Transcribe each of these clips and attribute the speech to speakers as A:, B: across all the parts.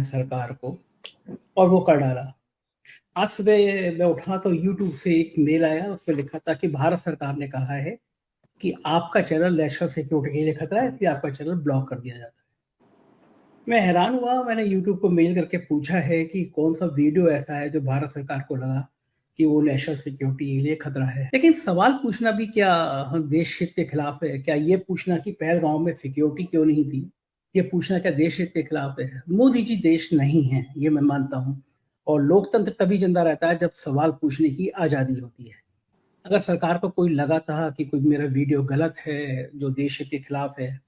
A: है सरकार को, और वो कर डाला। आज सुबह मैं उठा तो यूट्यूब से एक मेल आया, उसपे लिखा था कि भारत सरकार ने कहा है कि आपका चैनल नेशनल सिक्योरिटी के लिए खतरा है, इसलिए आपका चैनल ब्लॉक कर दिया जाता है। मैं हैरान हुआ, मैंने यूट्यूब को मेल करके पूछा है कि कौन सा वीडियो ऐसा है जो भारत सरकार को लगा कि वो नेशनल सिक्योरिटी के लिए खतरा है। लेकिन सवाल पूछना भी क्या देश हित के खिलाफ है? क्या ये पूछना कि पहलगांव में सिक्योरिटी क्यों नहीं थी, ये पूछना क्या देश हित के खिलाफ है? मोदी जी देश नहीं है, ये मैं मानता हूँ, और लोकतंत्र तभी जिंदा रहता है जब सवाल पूछने की आजादी होती है। अगर सरकार को कोई लगा था कि कोई मेरा वीडियो गलत है, जो देश हित के खिलाफ है,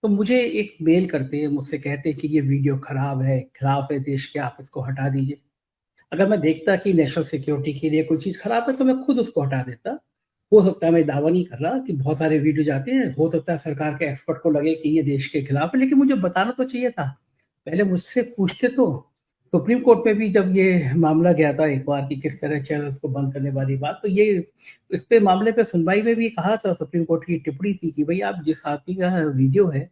A: तो मुझे एक मेल करते, मुझसे कहते कि ये वीडियो खराब है, खिलाफ है देश के, आप इसको हटा दीजिए। अगर मैं देखता कि नेशनल सिक्योरिटी के लिए कोई चीज़ खराब है तो मैं खुद उसको हटा देता। हो सकता है, मैं दावा नहीं कर रहा कि बहुत सारे वीडियो जाते हैं, हो सकता है सरकार के एक्सपर्ट को लगे कि ये देश के खिलाफ है, लेकिन मुझे बताना तो चाहिए था। पहले मुझसे पूछते तो। सुप्रीम कोर्ट में भी जब ये मामला गया था एक बार कि किस तरह चैनल्स को बंद करने वाली बात, तो ये इस पे मामले पे सुनवाई में भी कहा था, सुप्रीम कोर्ट की टिप्पणी थी कि भाई आप जिस आदमी का वीडियो है,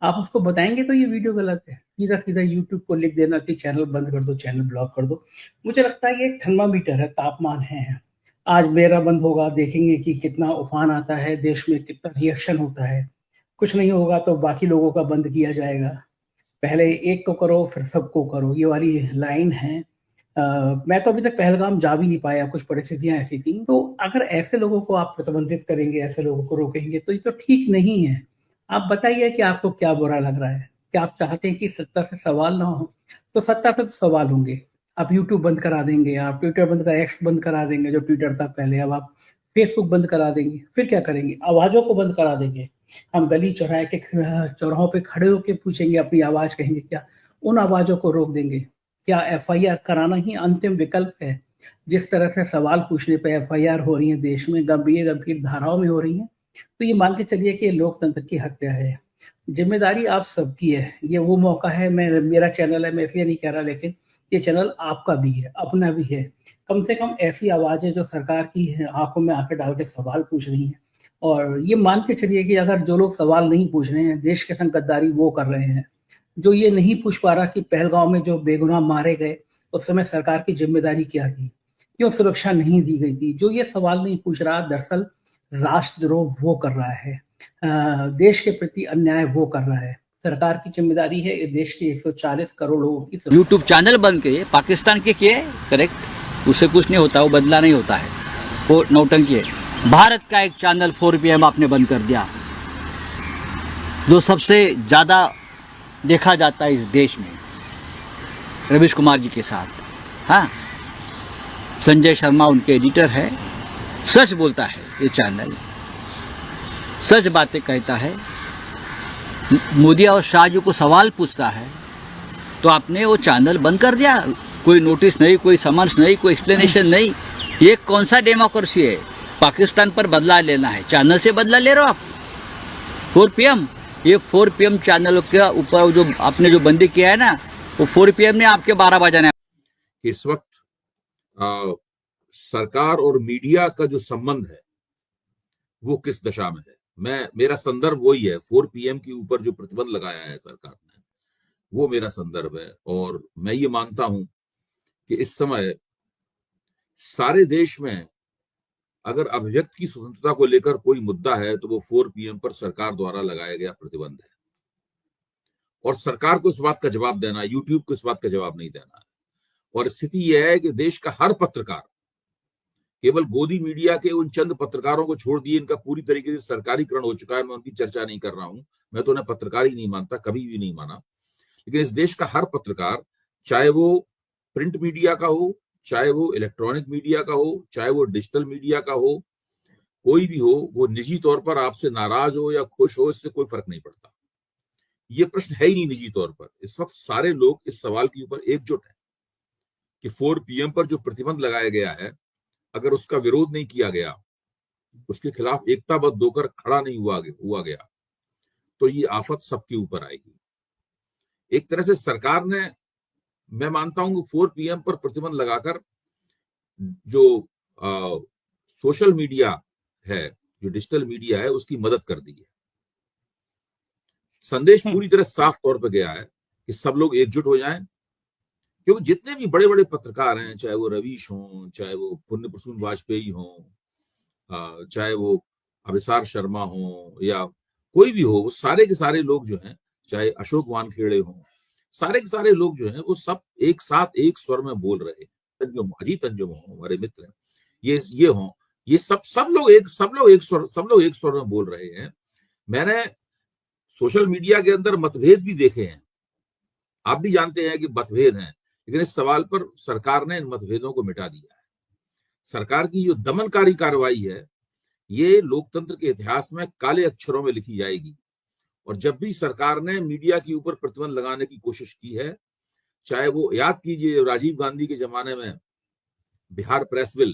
A: आप उसको बताएंगे तो ये वीडियो गलत है, सीधा सीधा यूट्यूब को लिख देना कि चैनल बंद कर दो, चैनल ब्लॉक कर दो। मुझे लगता है ये एक थर्मामीटर है, तापमान है। आज मेरा बंद होगा, देखेंगे कि कितना उफान आता है, देश में कितना रिएक्शन होता है। कुछ नहीं होगा तो बाकी लोगों का बंद किया जाएगा। पहले एक को करो फिर सबको करो, ये वाली लाइन है। मैं तो अभी तक पहलगाम जा भी नहीं पाया, कुछ परिस्थितियां ऐसी थी। तो अगर ऐसे लोगों को आप प्रतिबंधित करेंगे, ऐसे लोगों को रोकेंगे, तो ये तो ठीक नहीं है। आप बताइए कि आपको क्या बुरा लग रहा है? क्या आप चाहते हैं कि सत्ता से सवाल ना हो? तो सत्ता से तो सवाल होंगे। आप यूट्यूब बंद करा देंगे, आप ट्विटर बंद कर, एक्स बंद करा देंगे जो ट्विटर था पहले, अब आप फेसबुक बंद करा देंगे, फिर क्या करेंगे? आवाजों को बंद करा देंगे। हम गली चौराहे के चौराहों पे खड़े होकर पूछेंगे अपनी आवाज, कहेंगे क्या? उन आवाजों को रोक देंगे? क्या एफआईआर कराना ही अंतिम विकल्प है? जिस तरह से सवाल पूछने पे एफआईआर हो रही है देश में, गंभीर गंभीर धाराओं में हो रही है, तो ये मान के चलिए कि ये लोकतंत्र की हत्या है। जिम्मेदारी आप सबकी है। ये वो मौका है, मैं, मेरा चैनल है, मैं इसलिए नहीं कह रहा, लेकिन ये चैनल आपका भी है, अपना भी है। कम से कम ऐसी आवाजें जो सरकार की आंखों में आंखें डाल के सवाल पूछ रही हैं, और ये मान के चलिए कि अगर जो लोग सवाल नहीं पूछ रहे हैं, देश के संग गद्दारी वो कर रहे हैं। जो ये नहीं पूछ पा रहा कि पहलगांव में जो बेगुनाह मारे गए, उस समय सरकार की जिम्मेदारी क्या थी, क्यों सुरक्षा नहीं दी गई थी, जो ये सवाल नहीं पूछ रहा, दरअसल राष्ट्रद्रोह वो कर रहा है, देश के प्रति अन्याय वो कर रहा है। सरकार की जिम्मेदारी है देश के 140 करोड़ लोगों की सुरक्षा।
B: यूट्यूब चैनल बंद किए, पाकिस्तान के किए, करेक्ट, उससे कुछ नहीं होता, वो बदला नहीं होता है, वो नौटंकी है। भारत का एक चैनल 4 PM आपने बंद कर दिया, जो सबसे ज्यादा देखा जाता है इस देश में, रवीश कुमार जी के साथ। हाँ, संजय शर्मा उनके एडिटर है, सच बोलता है ये चैनल, सच बातें कहता है, मोदी और शाह जी को सवाल पूछता है, तो आपने वो चैनल बंद कर दिया। कोई नोटिस नहीं, कोई समन्स नहीं, कोई एक्सप्लेनेशन नहीं। ये कौन सा डेमोक्रेसी है? पाकिस्तान पर बदला लेना है, चैनल से बदला ले रहे हो आप। 4 PM, ये 4 PM चैनल के ऊपर जो आपने जो बंदी किया है ना, वो 4 PM ने आपके 12 बजाने।
C: इस वक्त सरकार और मीडिया का जो संबंध है वो किस दशा में है? मेरा संदर्भ वही है, 4 PM के ऊपर जो प्रतिबंध लगाया है सरकार ने, वो मेरा संदर्भ है। और मैं ये मानता हूं कि इस समय सारे देश में अगर अभिव्यक्ति की स्वतंत्रता को लेकर कोई मुद्दा है तो वो 4 PM पर सरकार द्वारा लगाया गया प्रतिबंध है। और सरकार को इस बात का जवाब देना, यूट्यूब को इस बात का जवाब नहीं देना है। और स्थिति यह है कि देश का हर पत्रकार, केवल गोदी मीडिया के उन चंद पत्रकारों को छोड़ दिए, इनका पूरी तरीके से सरकारीकरण हो चुका है। मैं उनकी चर्चा नहीं कर रहा हूं, मैं तो उन्हें पत्रकार ही नहीं मानता, कभी भी नहीं माना। लेकिन इस देश का हर पत्रकार, चाहे वो प्रिंट मीडिया का हो, चाहे वो इलेक्ट्रॉनिक मीडिया का हो, चाहे वो डिजिटल मीडिया का हो, कोई भी हो, वो निजी तौर पर आपसे नाराज हो या खुश हो, इससे कोई फर्क नहीं पड़ता। ये प्रश्न है ही नहीं निजी तौर पर। इस वक्त सारे लोग इस सवाल के ऊपर एकजुट हैं कि 4 PM पर जो प्रतिबंध लगाया गया है, अगर उसका विरोध नहीं किया गया, उसके खिलाफ एकताबद्ध होकर खड़ा नहीं हुआ गया, तो ये आफत सबके ऊपर आएगी। एक तरह से सरकार ने, मैं मानता हूं कि 4 PM पर प्रतिबंध लगाकर जो सोशल मीडिया है, जो डिजिटल मीडिया है, उसकी मदद कर दी है। संदेश पूरी तरह साफ तौर पर गया है कि सब लोग एकजुट हो जाएं क्योंकि जितने भी बड़े बड़े पत्रकार हैं, चाहे वो रवीश हों, चाहे वो पुण्य प्रसून वाजपेयी हों, चाहे वो अभिसार शर्मा हो या कोई भी हो, वो सारे के सारे लोग जो हैं, चाहे अशोक वानखेड़े हों, सारे के सारे लोग जो हैं वो सब एक साथ एक स्वर में बोल रहे हैं। तंजुम, अजीत अंजुम हो, हमारे मित्र हैं, ये हों, ये सब लोग एक स्वर में बोल रहे हैं। मैंने सोशल मीडिया के अंदर मतभेद भी देखे हैं, आप भी जानते हैं कि मतभेद हैं, लेकिन इस सवाल पर सरकार ने इन मतभेदों को मिटा दिया है। सरकार की जो दमनकारी कार्रवाई है, ये लोकतंत्र के इतिहास में काले अक्षरों में लिखी जाएगी। और जब भी सरकार ने मीडिया के ऊपर प्रतिबंध लगाने की कोशिश की है, चाहे वो याद कीजिए राजीव गांधी के जमाने में बिहार प्रेस बिल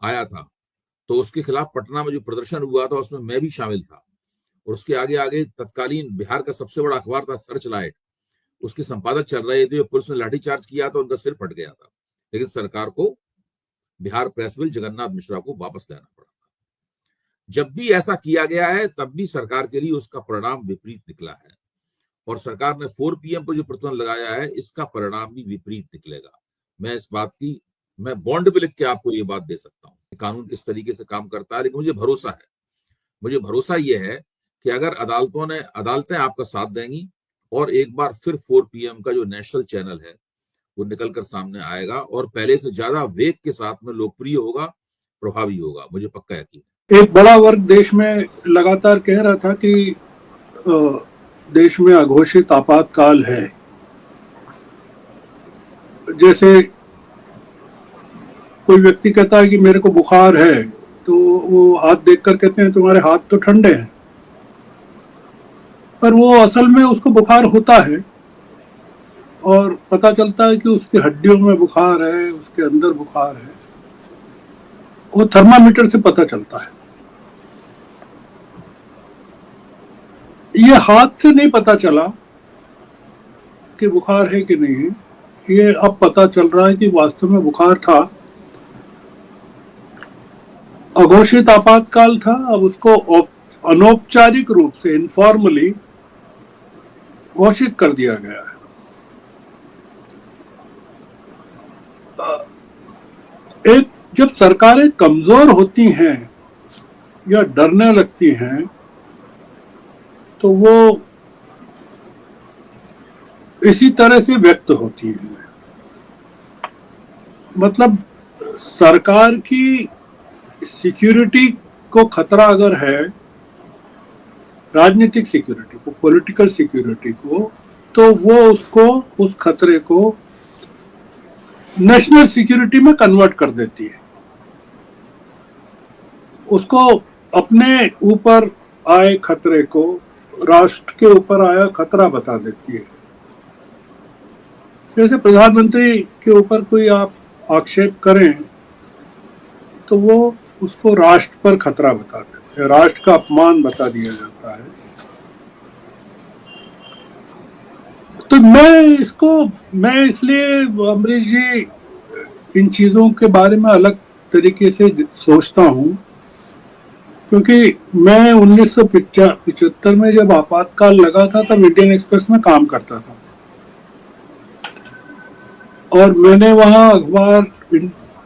C: आया था, तो उसके खिलाफ पटना में जो प्रदर्शन हुआ था उसमें मैं भी शामिल था। और उसके आगे आगे तत्कालीन बिहार का सबसे बड़ा अखबार था सर्चलाइट, उसके संपादक चल रहे थे, पुलिस ने लाठीचार्ज किया तो उनका सिर फट गया था, लेकिन सरकार को बिहार प्रेस बिल जगन्नाथ मिश्रा को वापस लेना पड़ा। जब भी ऐसा किया गया है तब भी सरकार के लिए उसका परिणाम विपरीत निकला है, और सरकार ने 4 PM पर जो प्रतिबंध लगाया है इसका परिणाम भी विपरीत निकलेगा। मैं इस बात की, मैं बॉन्ड पे लिख के आपको ये बात दे सकता हूँ कानून किस तरीके से काम करता है। लेकिन मुझे भरोसा ये है कि अगर अदालतें आपका साथ देंगी और एक बार फिर 4 PM का जो नेशनल चैनल है वो निकलकर सामने आएगा और पहले से ज्यादा वेग के साथ में लोकप्रिय होगा, प्रभावी होगा, मुझे पक्का यकीन है।
D: एक बड़ा वर्ग देश में लगातार कह रहा था कि देश में अघोषित आपातकाल है। जैसे कोई व्यक्ति कहता है कि मेरे को बुखार है, तो वो हाथ देखकर कहते हैं तुम्हारे हाथ तो ठंडे हैं, पर वो असल में उसको बुखार होता है और पता चलता है कि उसकी हड्डियों में बुखार है, उसके अंदर बुखार है, वो थर्मामीटर से पता चलता है। ये हाथ से नहीं पता चला कि बुखार है कि नहीं है, ये अब पता चल रहा है कि वास्तव में बुखार था, अघोषित आपातकाल था। अब उसको अनौपचारिक रूप से इनफॉर्मली घोषित कर दिया गया है। एक जब सरकारें कमजोर होती हैं या डरने लगती हैं तो वो इसी तरह से व्यक्त होती हैं। मतलब सरकार की सिक्योरिटी को खतरा अगर है, राजनीतिक सिक्योरिटी को, पॉलिटिकल सिक्योरिटी को, तो वो उसको, उस खतरे को नेशनल सिक्योरिटी में कन्वर्ट कर देती है। उसको अपने ऊपर आए खतरे को राष्ट्र के ऊपर आया खतरा बता देती है। जैसे प्रधानमंत्री के ऊपर कोई आप आक्षेप करें तो वो उसको राष्ट्र पर खतरा बता देते हैं, राष्ट्र का अपमान बता दिया जाता है। तो मैं इसलिए अमरीश जी इन चीजों के बारे में अलग तरीके से सोचता हूं, क्योंकि मैं 1975 में जब आपातकाल लगा था तब इंडियन एक्सप्रेस में काम करता था और मैंने वहां अखबार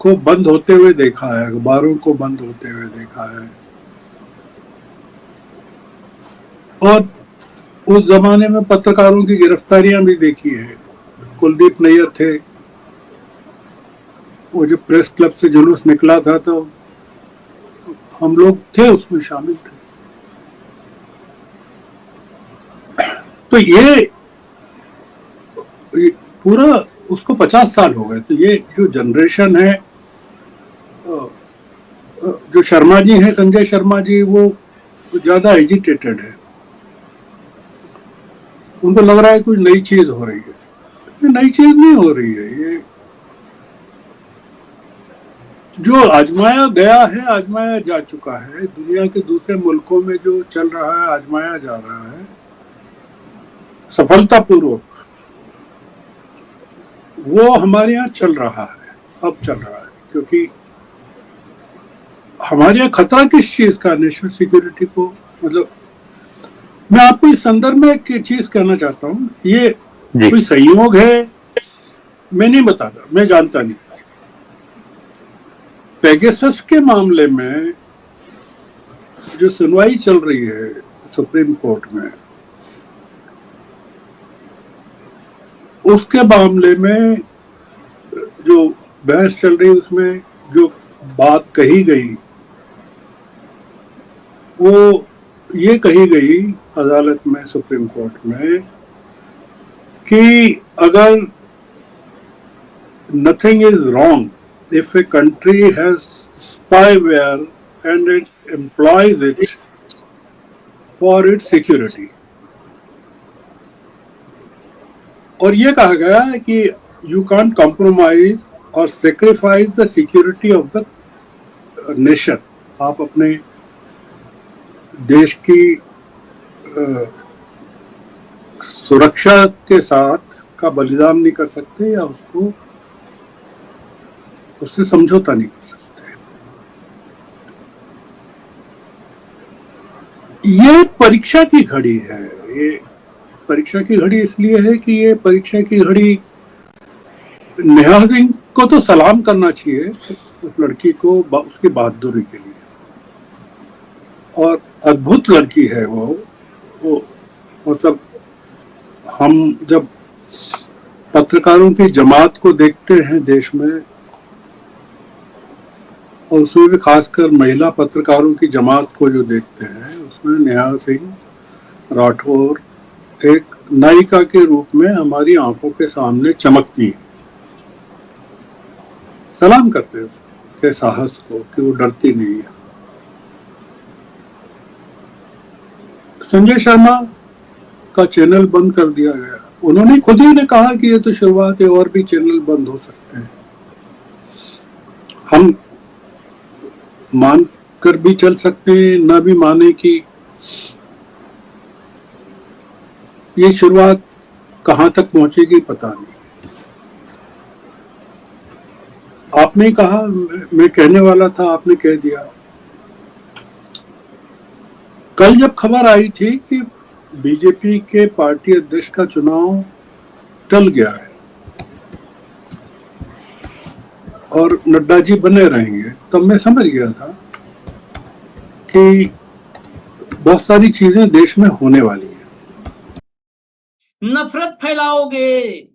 D: को बंद होते हुए देखा है, अखबारों को बंद होते हुए देखा है। और उस जमाने में पत्रकारों की गिरफ्तारियां भी देखी है। कुलदीप नैयर थे, वो जो प्रेस क्लब से जुलूस निकला था तो हम लोग थे, उसमें शामिल थे। तो ये पूरा उसको 50 साल हो गए। तो ये जो जनरेशन है, जो शर्मा जी हैं, संजय शर्मा जी, वो ज्यादा एजिटेटेड है। उनको लग रहा है कुछ नई चीज हो रही है। ये नई चीज नहीं हो रही है। ये जो आजमाया गया है, आजमाया जा चुका है। दुनिया के दूसरे मुल्कों में जो चल रहा है, आजमाया जा रहा है सफलतापूर्वक, वो हमारे यहाँ चल रहा है, अब चल रहा है। क्योंकि हमारे यहाँ खतरा किस चीज का, नेशनल सिक्योरिटी को। मतलब मैं आपको इस संदर्भ में एक चीज कहना चाहता हूँ, ये कोई संयोग है मैं नहीं बताता, मैं जानता नहीं। पेगासस के मामले में जो सुनवाई चल रही है सुप्रीम कोर्ट में, उसके मामले में जो बहस चल रही है, उसमें जो बात कही गई वो ये कही गई अदालत में, सुप्रीम कोर्ट में, कि अगर nothing is wrong if a country has spyware and it employs it for its security. और ये कहा गया है कि you can't compromise or sacrifice the security of the nation. आप अपने देश की सुरक्षा के साथ का बलिदान नहीं कर सकते या उससे समझौता नहीं कर सकते। ये परीक्षा की घड़ी है। ये परीक्षा की घड़ी इसलिए है कि ये परीक्षा की घड़ी, नेहा सिंह को तो सलाम करना चाहिए उस लड़की को उसकी बहादुरी के लिए, और अद्भुत लड़की है वो मतलब हम जब पत्रकारों की जमात को देखते हैं देश में, और उसमें भी खासकर महिला पत्रकारों की जमात को जो देखते हैं, उसमें नेहा सिंह राठौर एक नायिका के रूप में हमारी आंखों के सामने चमकती है। सलाम करते हैं उसके साहस को कि वो डरती नहीं है। संजय शर्मा का चैनल बंद कर दिया गया। उन्होंने खुद ही ने कहा कि ये तो शुरुआत है, और भी चैनल बंद हो सकते हैं। हम मान कर भी चल सकते हैं, ना भी माने कि ये शुरुआत कहां तक पहुंचेगी पता नहीं। आपने कहा, मैं कहने वाला था, आपने कह दिया। कल जब खबर आई थी कि बीजेपी के पार्टी अध्यक्ष का चुनाव टल गया है और नड्डा जी बने रहेंगे, तब मैं समझ गया था कि बहुत सारी चीजें देश में होने वाली हैं।
E: नफरत फैलाओगे,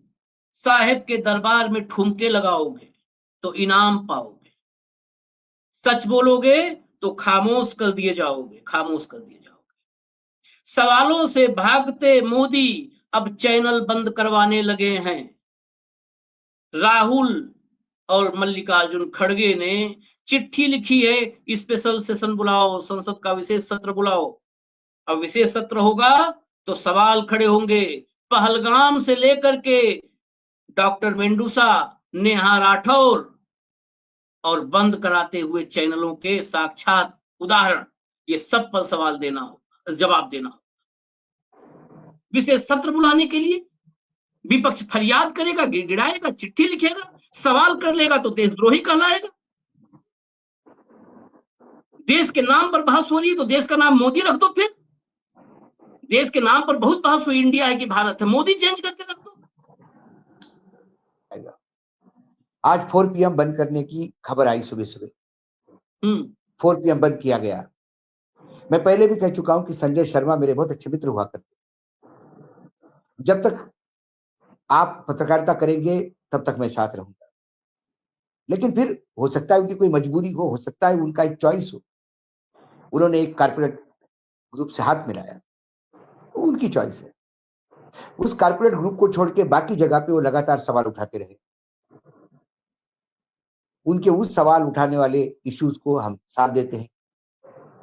E: साहेब के दरबार में ठुमके लगाओगे तो इनाम पाओगे, सच बोलोगे तो खामोश कर दिए जाओगे, खामोश कर दिए जाओगे। सवालों से भागते मोदी अब चैनल बंद करवाने लगे हैं। राहुल और मल्लिकार्जुन खड़गे ने चिट्ठी लिखी है, स्पेशल सेशन बुलाओ, संसद का विशेष सत्र बुलाओ। अब विशेष सत्र होगा तो सवाल खड़े होंगे, पहलगाम से लेकर के डॉक्टर मेंडूसा, नेहा राठौर और बंद कराते हुए चैनलों के साक्षात उदाहरण, ये सब पर सवाल देना होगा, जवाब देना होगा। विशेष सत्र बुलाने के लिए विपक्ष फरियाद करेगा, गिड़गिड़ाएगा, चिट्ठी लिखेगा, सवाल कर लेगा तो देशद्रोही कहलाएगा। देश के नाम पर बहस हो रही है तो देश का नाम मोदी रख दो। फिर देश के नाम पर बहुत बहस हुई, इंडिया है कि भारत है, मोदी चेंज करके रख दो।
F: आज 4 PM बंद करने की खबर आई सुबह सुबह। 4 PM बंद किया गया। मैं पहले भी कह चुका हूं कि संजय शर्मा मेरे बहुत अच्छे मित्र हुआ करते। जब तक आप पत्रकारिता करेंगे तब तक मैं साथ रहूंगा, लेकिन फिर हो सकता है उनकी कोई मजबूरी हो सकता है उनका एक चॉइस हो। उन्होंने एक कारपोरेट ग्रुप से हाथ मिलाया, उनकी चॉइस है। उस कारपोरेट ग्रुप को छोड़ के बाकी जगह पे वो लगातार सवाल उठाते रहे। उनके उस सवाल उठाने वाले इश्यूज को हम साथ देते हैं,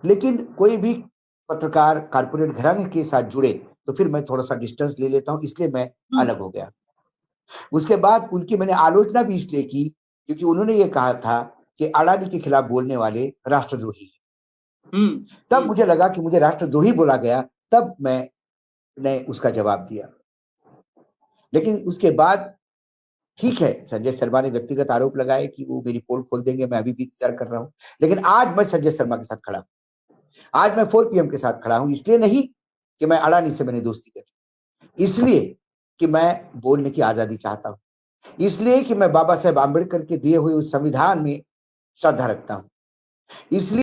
F: लेकिन कोई भी पत्रकार कारपोरेट घराने के साथ जुड़े तो फिर मैं थोड़ा सा डिस्टेंस ले लेता हूं, इसलिए मैं अलग हो गया। उसके बाद उनकी मैंने आलोचना भी इसलिए की क्योंकि उन्होंने ये कहा था कि अडानी के खिलाफ बोलने वाले राष्ट्रद्रोही हैं। तब मुझे लगा कि मुझे राष्ट्रद्रोही बोला गया, तब मैंने उसका जवाब दिया। लेकिन उसके बाद ठीक है, संजय शर्मा ने व्यक्तिगत आरोप लगाए कि वो मेरी पोल खोल देंगे, मैं अभी भी इंतजार कर रहा हूं। लेकिन आज मैं संजय शर्मा के साथ खड़ा हूं, आज मैं 4 PM के साथ खड़ा हूं। इसलिए नहीं कि मैं अडानी से मैंने दोस्ती करी, इसलिए कि मैं बोलने की आजादी चाहता हूं। इसलिए कि मैं बाबा साहेब आम्बेडकर के दिए हुए उस संविधान में श्रद्धा रखता हूं, इसलिए